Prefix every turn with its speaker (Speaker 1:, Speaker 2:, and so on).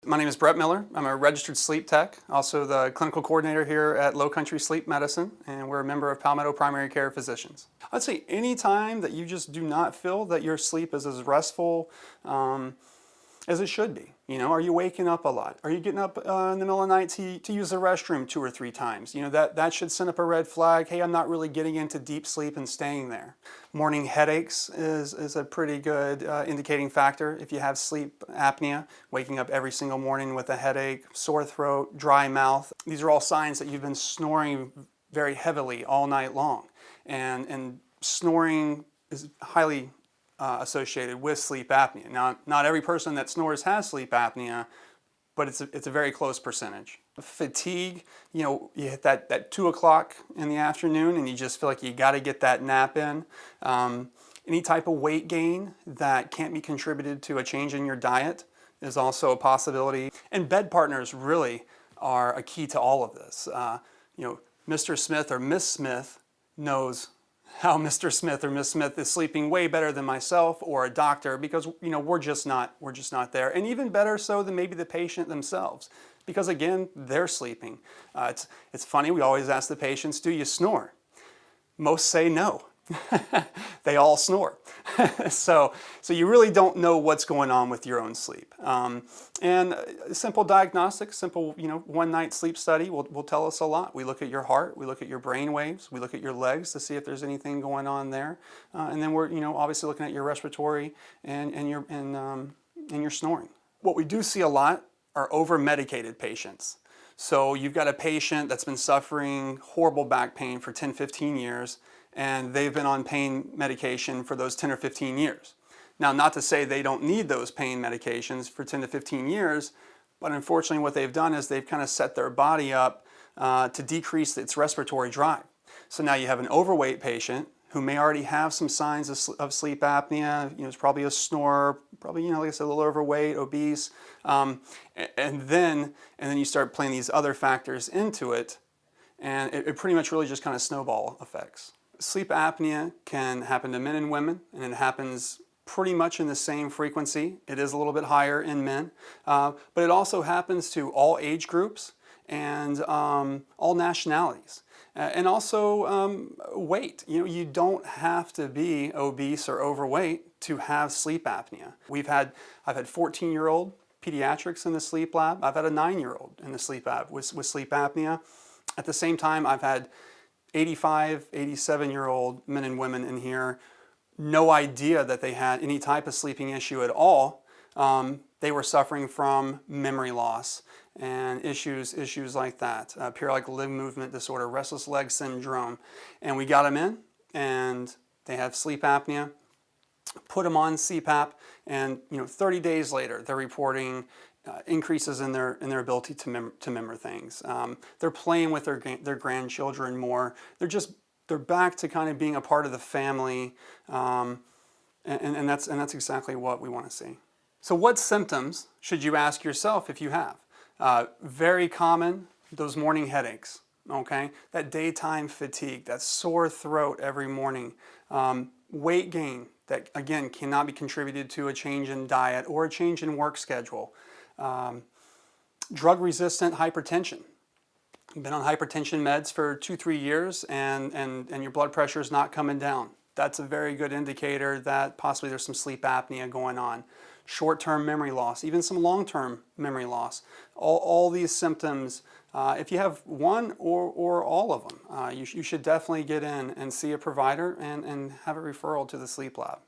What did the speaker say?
Speaker 1: My name is Brett Miller. I'm a registered sleep tech, also the clinical coordinator here at Low Country Sleep Medicine, and we're a member of Palmetto Primary Care Physicians. I'd say any time that you just do not feel that your sleep is as restful as it should be. You know, are you waking up a lot? Are you getting up in the middle of the night to use the restroom 2 or 3 times? You know, that should send up a red flag. Hey, I'm not really getting into deep sleep and staying there. Morning headaches is a pretty good indicating factor. If you have sleep apnea, waking up every single morning with a headache, sore throat, dry mouth, these are all signs that you've been snoring very heavily all night long. And snoring is highly associated with sleep apnea. Now, not every person that snores has sleep apnea, but it's a very close percentage. Fatigue, you know, you hit that 2 o'clock in the afternoon and you just feel like you got to get that nap in. Any type of weight gain that can't be contributed to a change in your diet is also a possibility. And bed partners really are a key to all of this. You know, Mr. Smith or Miss Smith knows how Mr. Smith or Miss Smith is sleeping way better than myself or a doctor, because you know we're just not there. And even better so than maybe the patient themselves, because again, they're sleeping. It's funny, we always ask the patients, do you snore? Most say no. They all snore. So you really don't know what's going on with your own sleep. And simple diagnostic, simple, you know, one-night sleep study will tell us a lot. We look at your heart, we look at your brain waves, we look at your legs to see if there's anything going on there. And then we're, you know, obviously looking at your respiratory and your snoring. What we do see a lot are over-medicated patients. So you've got a patient that's been suffering horrible back pain for 10, 15 years, and they've been on pain medication for those 10 or 15 years. Now, not to say they don't need those pain medications for 10 to 15 years, but unfortunately what they've done is they've kind of set their body up to decrease its respiratory drive. So now you have an overweight patient who may already have some signs of sleep apnea. You know, it's probably a snorer, probably, you know, like I said, a little overweight, obese, and then you start playing these other factors into it, and it pretty much really just kind of snowball effects. Sleep apnea can happen to men and women, and it happens pretty much in the same frequency. It is a little bit higher in men, but it also happens to all age groups and all nationalities. And also weight. You know, you don't have to be obese or overweight to have sleep apnea. I've had 14-year-old pediatrics in the sleep lab. I've had a 9-year-old in the sleep lab with sleep apnea. At the same time, I've had 85, 87-year-old men and women in here, no idea that they had any type of sleeping issue at all. They were suffering from memory loss and issues like that, periodic limb movement disorder, restless leg syndrome. And we got them in, and they have sleep apnea, put them on CPAP, and 30 days later, they're reporting increases in their ability to remember things. They're playing with their grandchildren more. They're back to kind of being a part of the family, and that's exactly what we want to see. So what symptoms should you ask yourself if you have? Very common, those morning headaches, okay? That daytime fatigue, that sore throat every morning, weight gain that again cannot be contributed to a change in diet or a change in work schedule. Drug-resistant hypertension. You've been on hypertension meds for 2-3 years and your blood pressure is not coming down. That's a very good indicator that possibly there's some sleep apnea going on. Short-term memory loss, even some long-term memory loss. All these symptoms, if you have one or all of them, you should definitely get in and see a provider and have a referral to the sleep lab.